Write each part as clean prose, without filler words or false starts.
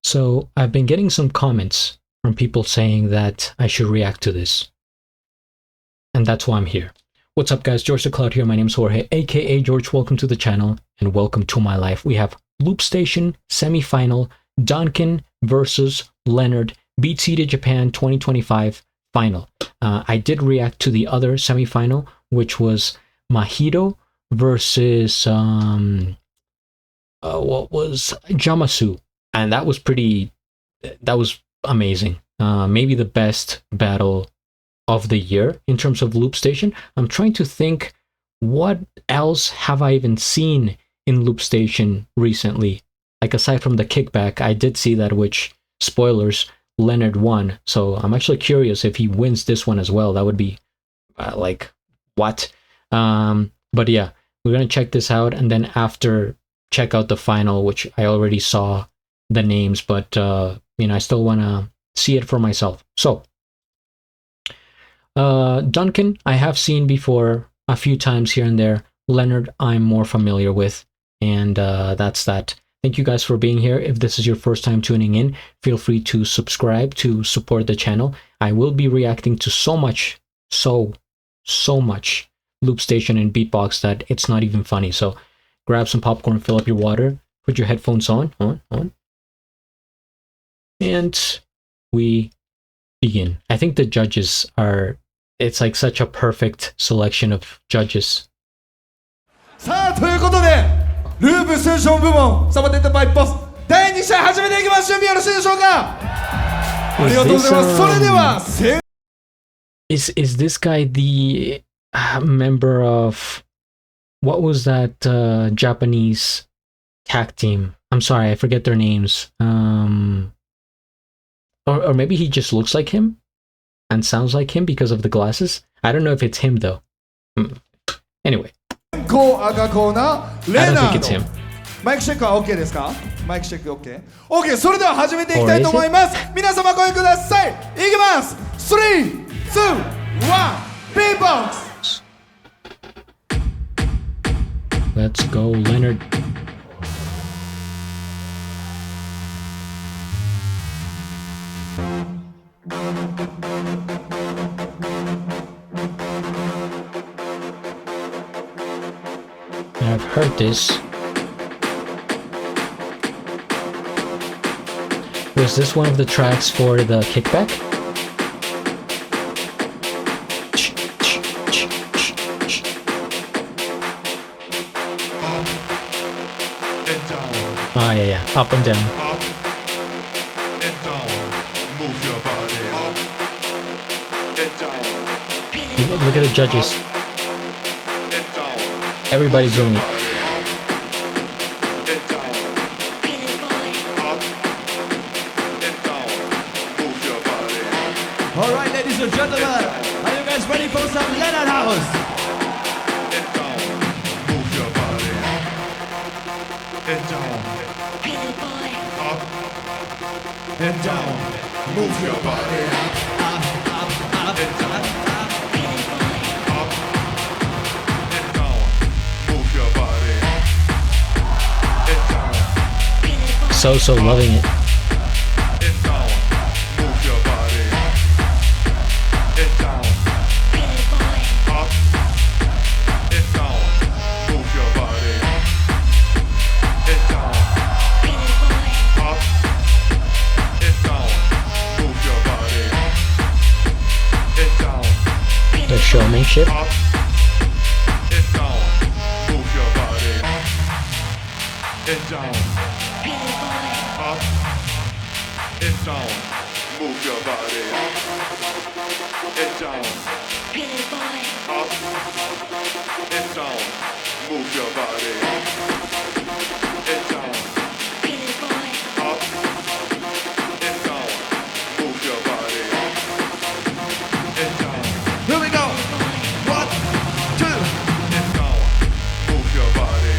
So I've been getting some comments from people saying that I should react to this. And that's why I'm here. What's up, guys? GeorgeTheCloud here. My name's Jorge, aka George. Welcome to the channel and welcome to my life. We have Loopstation semi-final, DUNCAN versus LENNARD, BEATCITY Japan 2025 final. I did react to the other semi-final, which was Mahito versus what was Jamasu, and that was amazing. Maybe the best battle of the year in terms of Loopstation. I'm trying to think, what else have I even seen in Loopstation recently? Like, aside from the kickback, I did see that, which, spoilers, LENNARD won. So I'm actually curious if he wins this one as well. That would be like, what? But yeah, we're gonna check this out, and then after, check out the final, which I already saw the names, but you know, I still want to see it for myself. So DUNCAN I have seen before a few times here and there. LENNARD I'm more familiar with, and that's that. Thank you guys for being here. If this is your first time tuning in, feel free to subscribe to support the channel. I will be reacting to so much Loopstation and Beatbox that it's not even funny. So grab some popcorn, fill up your water, put your headphones on, and we begin. I think the judges are, it's like such a perfect selection of judges. さあ、ということで、ループステーション部門サポテッドバイボス第2試合始めていきます。準備よろしいでしょうか。ありがとうございます。それでは、is this guy the member of, what was that Japanese tag team? I'm sorry, I forget their names. Or maybe he just looks like him and sounds like him because of the glasses. I don't know if it's him though. Anyway, I don't think it's him. マイクチェックは OK ですか？マイクチェック OK。OK、それでは始めていきたいと思います。皆様ご覧ください。いきます。3、2、1、Beatbox。 Let's go, LENNARD. I've heard this. Was this one of the tracks for the kickback? Oh yeah, up and down. Up and down. Move your body. Up and down. Look at the judges. Everybody's doing it. Alright, ladies and gentlemen, are you guys ready for some LENNARD house? Move your body. And down. Up and down. Move your body. Up and down. So loving it. The showmanship. Up and down, move your body. And down, up and down, move your body. And down, up and down, move your body. And down. Here we go. 1, 2, and down, move your body.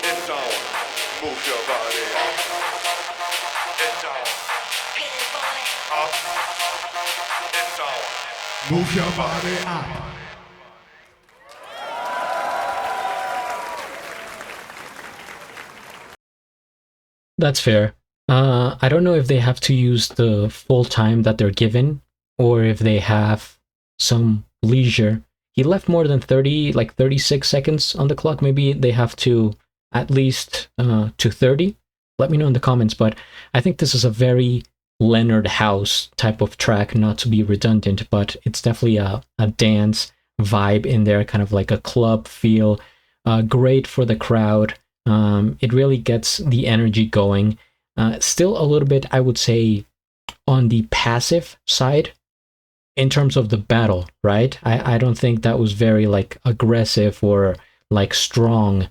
It's on. Move your body. It's on. It's on. Move your body up. That's fair. I don't know if they have to use the full time that they're given or if they have some leisure. He left more than 30, like 36 seconds on the clock. Maybe they have to at least to 30. Let me know in the comments, but I think this is a very Leonard House type of track, not to be redundant, but it's definitely a dance vibe in there, kind of like a club feel. Great for the crowd. It really gets the energy going. Still a little bit, I would say, on the passive side in terms of the battle, right? I don't think that was very like aggressive or like strong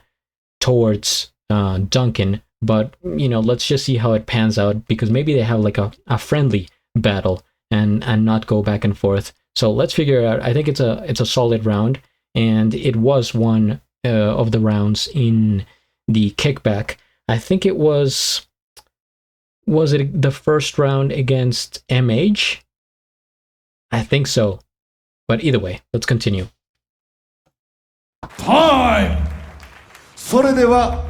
towards Duncan, but you know, let's just see how it pans out, because maybe they have like a friendly battle and not go back and forth. So let's figure out. I think it's a solid round, and it was one of the rounds in the kickback. I think it was it the first round against MH? I think so. But either way, let's continue. Time! それでは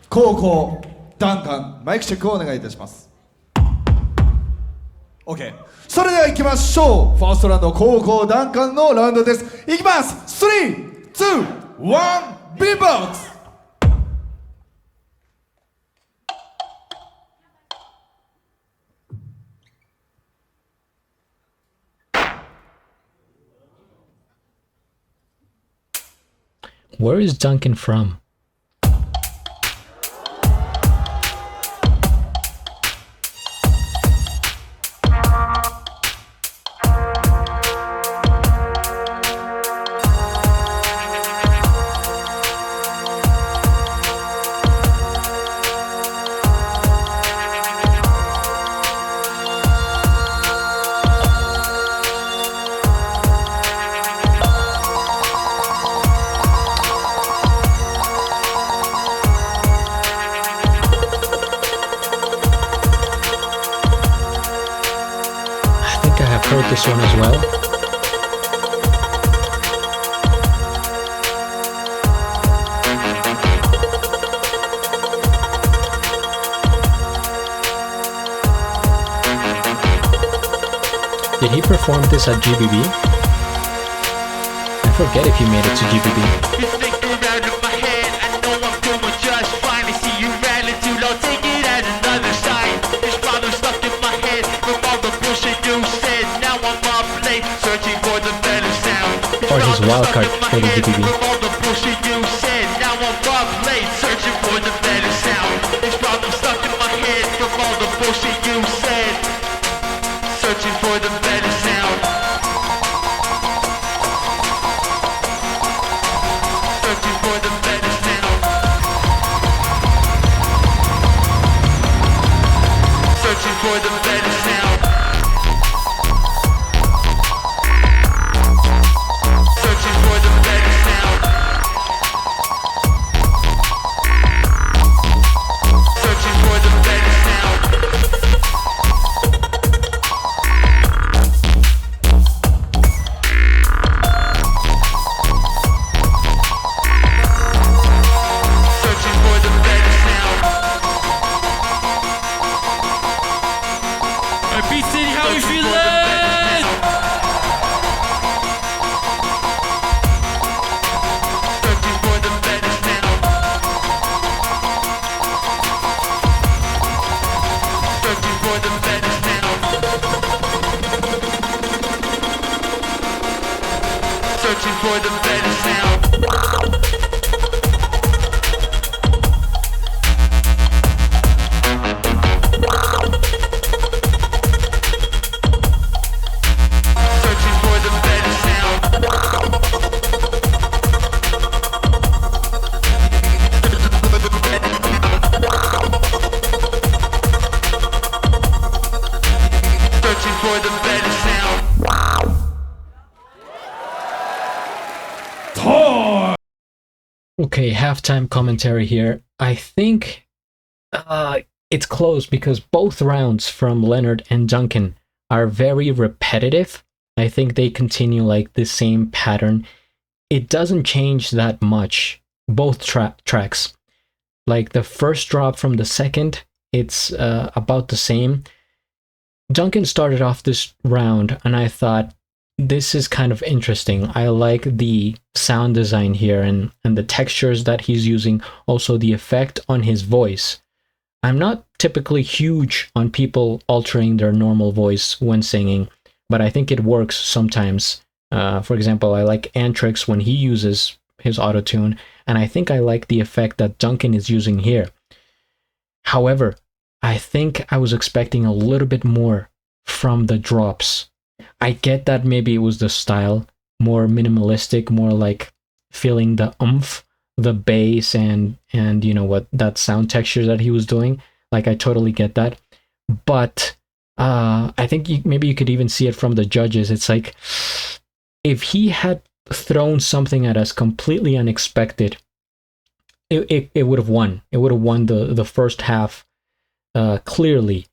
後攻ダンカンマイクチェックをお願いいたします。 OK。 それでは行きましょう。ファーストラウンド後攻ダンカンのラウンドです。いきます。3、2、1、Beatbox。 Where is Duncan from? Heard this one as well. Did he perform this at GBB? I forget if he made it to GBB. Or his wildcard for the GBB. Okay, halftime commentary here. I think it's close because both rounds from Leonard and Duncan are very repetitive. I think they continue like the same pattern. It doesn't change that much, both tracks. Like the first drop from the second, it's about the same. Duncan started off this round and I thought, this is kind of interesting. I like the sound design here and the textures that he's using, also the effect on his voice. I'm not typically huge on people altering their normal voice when singing, but I think it works sometimes. For example, I like Antrix when he uses his autotune, and I think I like the effect that Duncan is using here. However, I think I was expecting a little bit more from the drops. I get that maybe it was the style, more minimalistic, more like feeling the oomph, the bass, and you know what, that sound texture that he was doing. Like, I totally get that. But I think maybe you could even see it from the judges. It's like, if he had thrown something at us completely unexpected, it would have won. It would have won the first half clearly.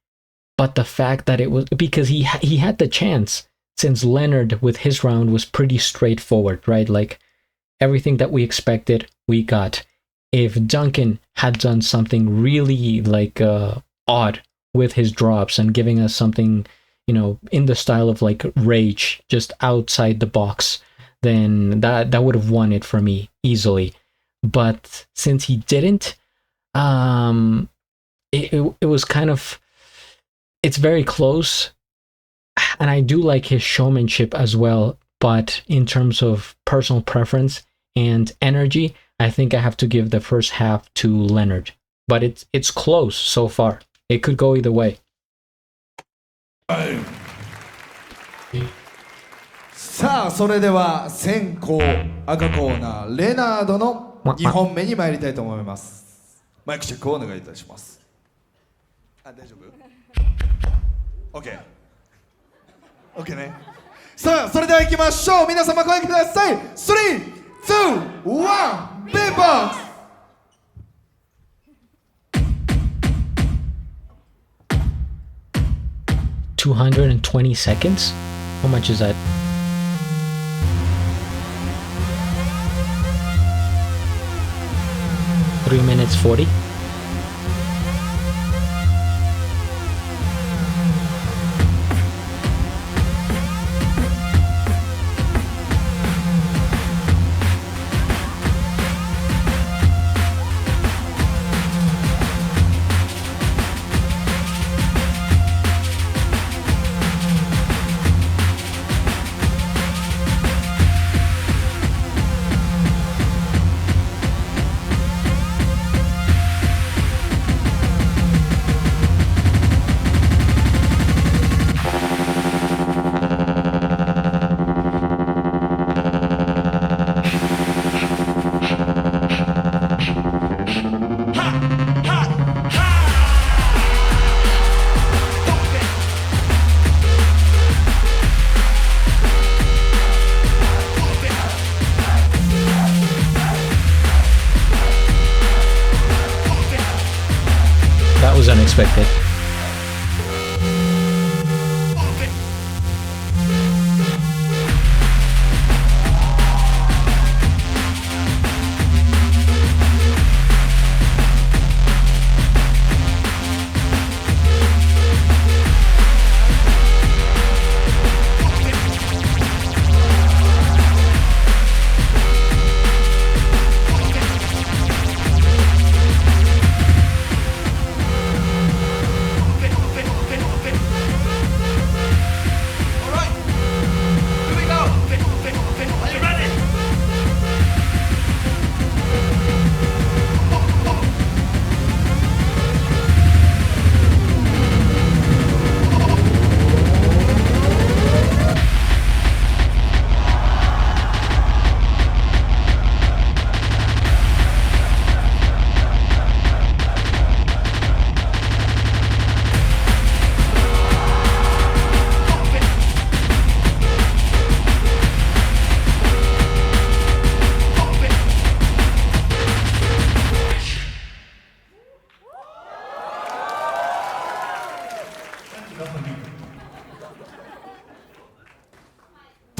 But the fact that it was, because he had the chance, since Leonard with his round was pretty straightforward, right? Like, everything that we expected, we got. If Duncan had done something really like odd with his drops and giving us something, you know, in the style of like Rage, just outside the box, then that would have won it for me easily. But since he didn't, it was kind of, it's very close, and I do like his showmanship as well, but in terms of personal preference and energy, I think I have to give the first half to Leonard. But it's close so far. It could go either way. さあそれでは先攻赤コーナーレナードの2本目に参りたいと思います。マイクチェックをお願いいたします。あ、大丈夫？ OK OK ね。さあそれでは行きましょう。皆様ご覧ください。3、2、1、Beatbox。 220 seconds? How much is that? Three minutes 40? That was unexpected.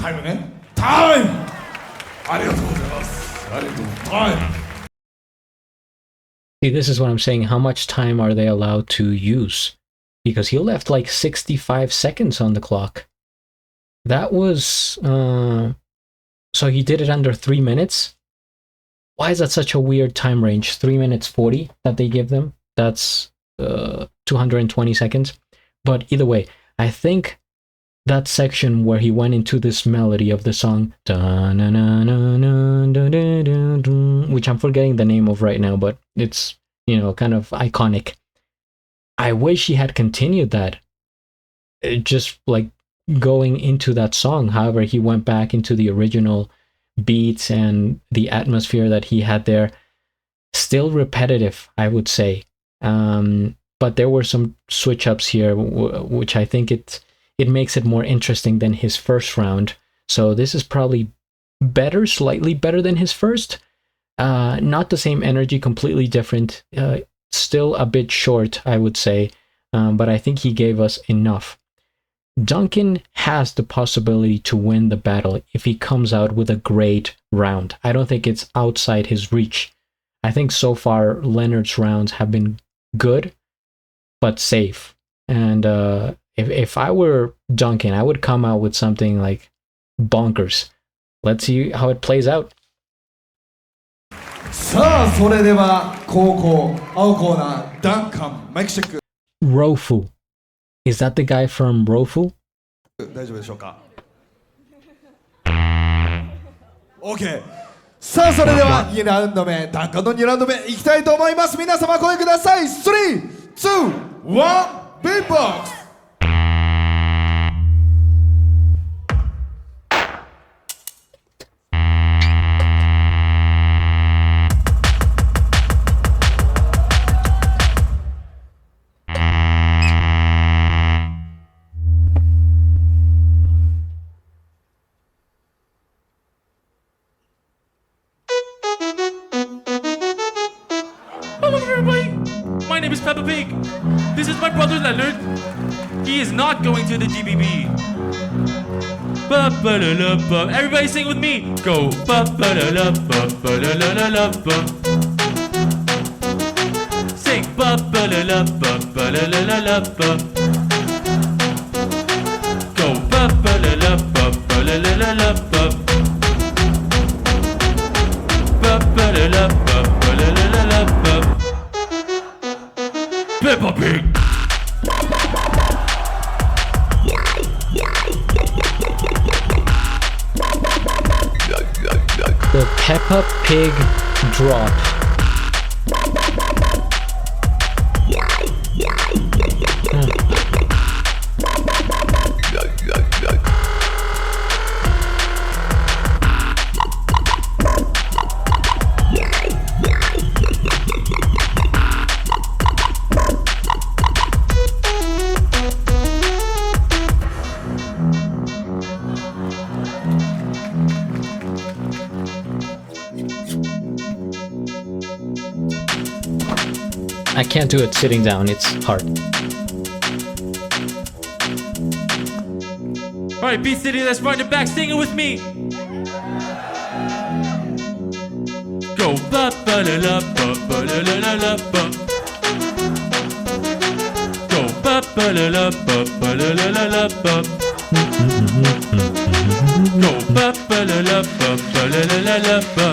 タイムね。タイム。ありがとうございます。ありがとう。タイム。 See, this is what I'm saying. How much time are they allowed to use? Because he left like 65 seconds on the clock. That was... so he did it under 3 minutes? Why is that such a weird time range? 3 minutes 40 that they give them? That's 220 seconds. But either way, I think that section where he went into this melody of the song, which I'm forgetting the name of right now, but it's, you know, kind of iconic. I wish he had continued that. Just like going into that song. However, he went back into the original beats and the atmosphere that he had there. Still repetitive, I would say. But there were some switch ups here, which I think it makes it more interesting than his first round. So this is probably better, slightly better than his first. Not the same energy, completely different. Still a bit short, I would say. But I think he gave us enough. Duncan has the possibility to win the battle if he comes out with a great round. I don't think it's outside his reach. I think so far Lennard's rounds have been good, but safe. And if I were Duncan, I would come out with something like bonkers. Let's see how it plays out. さあそれでは後攻青コーナーダンカンマイクチェック Rofu. Is that the guy from Rofu? 大丈夫でしょうか OK さあそれでは2ラウンド目ダンカンの2ラウンド目いきたいと思います。皆様声ください。3、2、1 Beatbox。Hello everybody, my name is Peppa Pig. This is my brother Leonard. He is not going to the GBB. Ba-ba-da-da-ba. Everybody sing with me. Go ba-ba-da-da-ba-ba-da-da-da-da-ba. Sing ba-ba-da-da-ba-ba-da-da-da-da-ba. Go ba-ba-da-da-ba-ba-da-da-da-da-ba. Ba-ba-da-da-ba-ba-da-da-da-da-ba. Peppa Pig. The Peppa Pig drop. I can't do it sitting down, it's hard. Alright, Beat City, let's run it back, sing it with me. Go ba ba da da ba ba da da da da ba. Go ba ba da da ba ba da da da da ba. Go ba ba da da ba ba da da da da ba.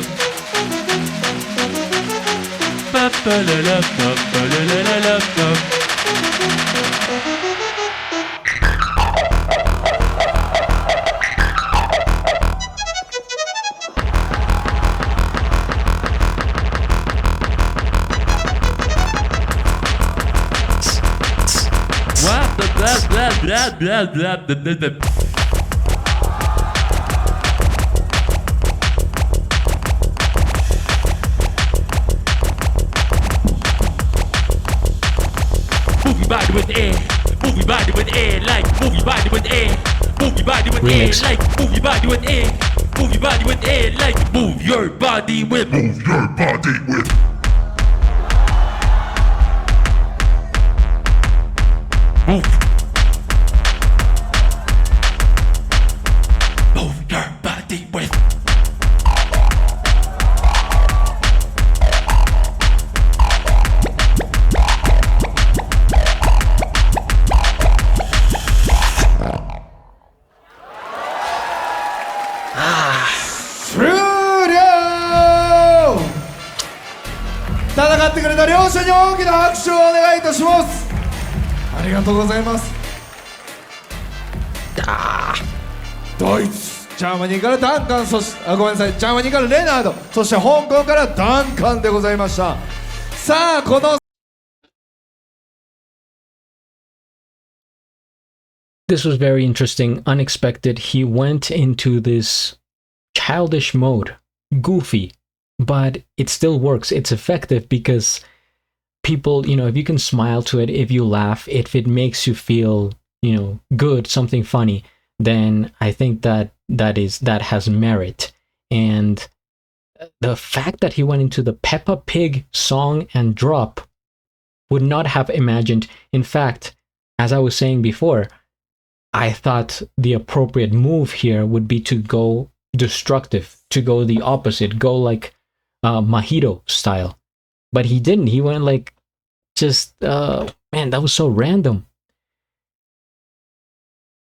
Ba ba da da ba ba da da da da ba. Blah blah blah blah blah blah blah blah. Movie body with air, movie body with air, like movie body with air, movie body with air, Remix. like movie body with air, movie body with air, like move your body with. Move your body with. Move. Move 戦ってくれた両者に大きな拍手をお願いいたします。ありがとうございます。ドイツ、ジャーマニーからダンカン、そしてごめんなさい、ジャーマニーからレナード、そして香港からダンカンでございました。さあこのThis was very interesting, unexpected. He went into this childish mode, goofy, but it still works. It's effective because people, you know, if you can smile to it, if you laugh, if it makes you feel, you know, good, something funny, then I think that has merit. And the fact that he went into the Peppa Pig song and drop, would not have imagined. In fact, as I was saying before, I thought the appropriate move here would be to go destructive, to go the opposite, go like Mojito style. But he didn't. He went like just, man, that was so random.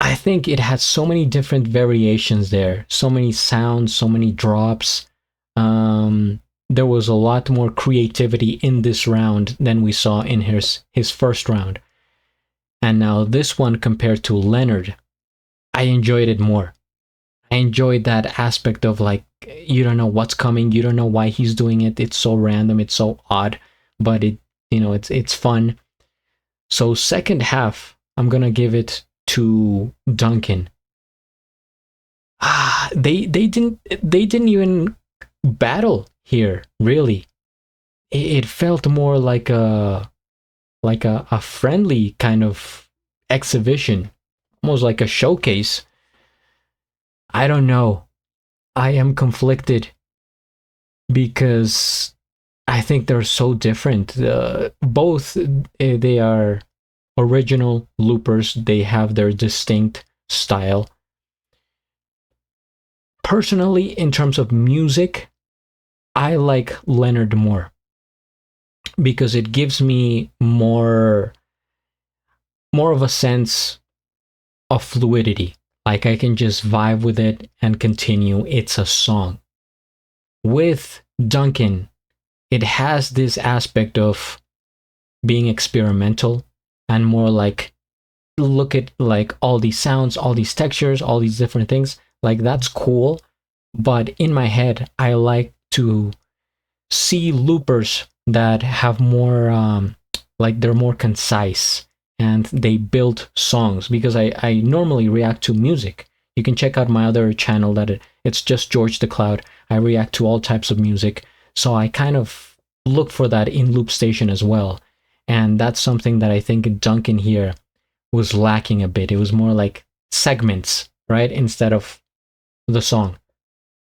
I think it had so many different variations there, so many sounds, so many drops. There was a lot more creativity in this round than we saw in his first round. And now this one compared to Leonard, I enjoyed it more. I enjoyed that aspect of like, you don't know what's coming, you don't know why he's doing it. It's so random, it's so odd, but it, you know, it's fun. So second half, I'm gonna give it to Duncan. They didn't even battle here, really. It felt more like a friendly kind of exhibition, almost like a showcase. I don't know. I am conflicted because I think they're so different. Both they are original loopers. They have their distinct style. Personally, in terms of music, I like Leonard more because it gives me more of a sense of fluidity. Like I can just vibe with it and continue. It's a song. With Duncan, it has this aspect of being experimental and more like, look at like all these sounds, all these textures, all these different things. Like that's cool. But in my head, I like to see loopers that have more, like they're more concise and they build songs, because I normally react to music. You can check out my other channel that it's just GeorgeTheCloud. I react to all types of music. So I kind of look for that in Loopstation as well. And that's something that I think Duncan here was lacking a bit. It was more like segments, right? Instead of the song.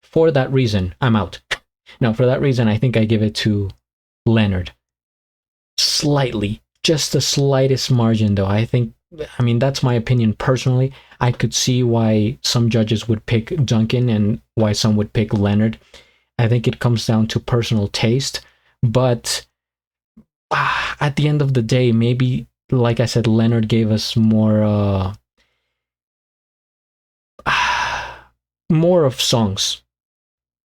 For that reason, I'm out. No, for that reason, I think I give it to Leonard. Slightly. Just the slightest margin, though. I mean, that's my opinion personally. I could see why some judges would pick Duncan and why some would pick Leonard. I think it comes down to personal taste. But at the end of the day, maybe, like I said, Leonard gave us more of songs.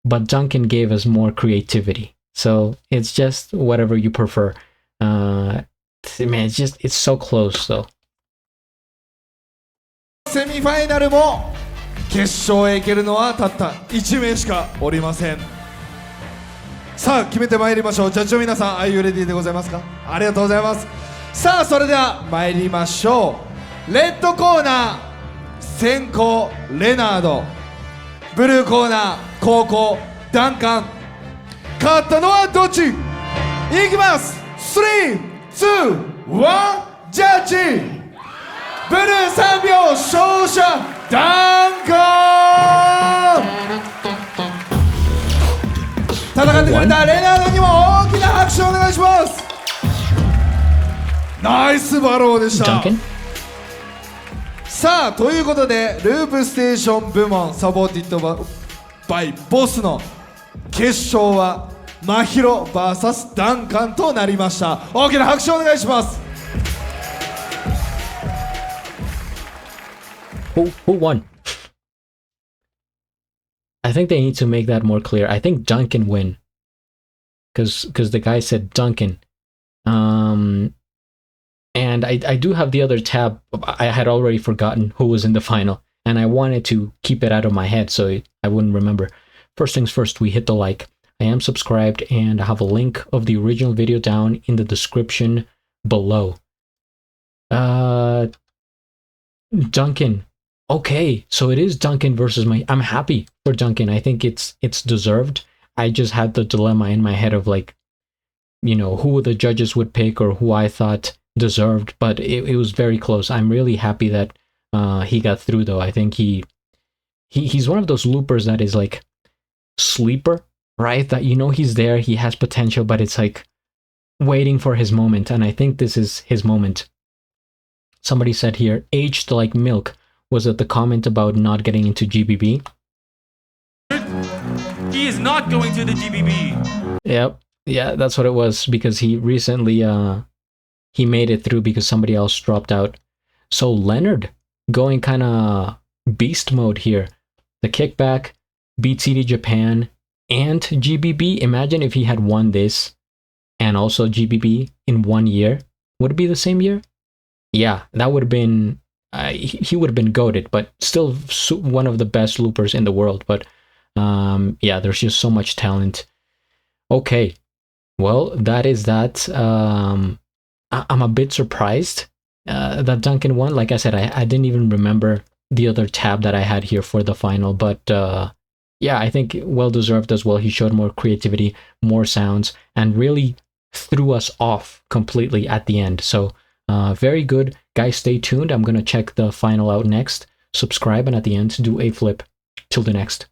But Duncan gave us more creativity. So it's just whatever you prefer. Man, it's so close though. セミファイナルも決勝へ行けるのはたった1名しかおりません。さあ決めてまいりましょう。ジャッジの皆さん、Are you ready でございますか？ありがとうございます。さあそれでは参りましょう。レッドコーナー先攻レナード、ブルーコーナー後攻ダンカン。勝ったのはどっち？いきます。3、2、1、ジャッジ。ブルー3秒勝者ダンカン。戦ってくれたレナードにも大きな拍手をお願いします。ナイスバローでした。さあということでループステーション部門サポーティッドバイボスの決勝はマヒロ VS ダンカンとなりました。大きな拍手をお願いします。Who won? I think they need to make that more clear. I think Duncan win. because the guy said Duncan. And I do have the other tab. I had already forgotten who was in the final, and I wanted to keep it out of my head so I wouldn't remember. First things first, we hit the like. I am subscribed, and I have a link of the original video down in the description below. Duncan. Okay, so it is Duncan versus my... I'm happy for Duncan. I think it's deserved. I just had the dilemma in my head of like, you know, who the judges would pick or who I thought deserved, but it was very close. I'm really happy that he got through, though. I think he's one of those loopers that is like sleeper, right? That you know he's there, he has potential, but it's like waiting for his moment, and I think this is his moment. Somebody said here, aged like milk. Was it the comment about not getting into GBB? He is not going to the GBB. Yep. Yeah, that's what it was, because he recently he made it through because somebody else dropped out. So LENNARD going kind of beast mode here. The kickback, BEATCITY Japan, and GBB. Imagine if he had won this and also GBB in 1 year. Would it be the same year? Yeah, that would have been... he would have been goated, but still one of the best loopers in the world. But yeah, there's just so much talent. Okay, well, that is that. I'm a bit surprised that Duncan won. Like I said, I didn't even remember the other tab that I had here for the final. But yeah, I think well-deserved as well. He showed more creativity, more sounds, and really threw us off completely at the end. So very good. Guys, stay tuned. I'm going to check the final out next. Subscribe, and at the end, do a flip. Till the next.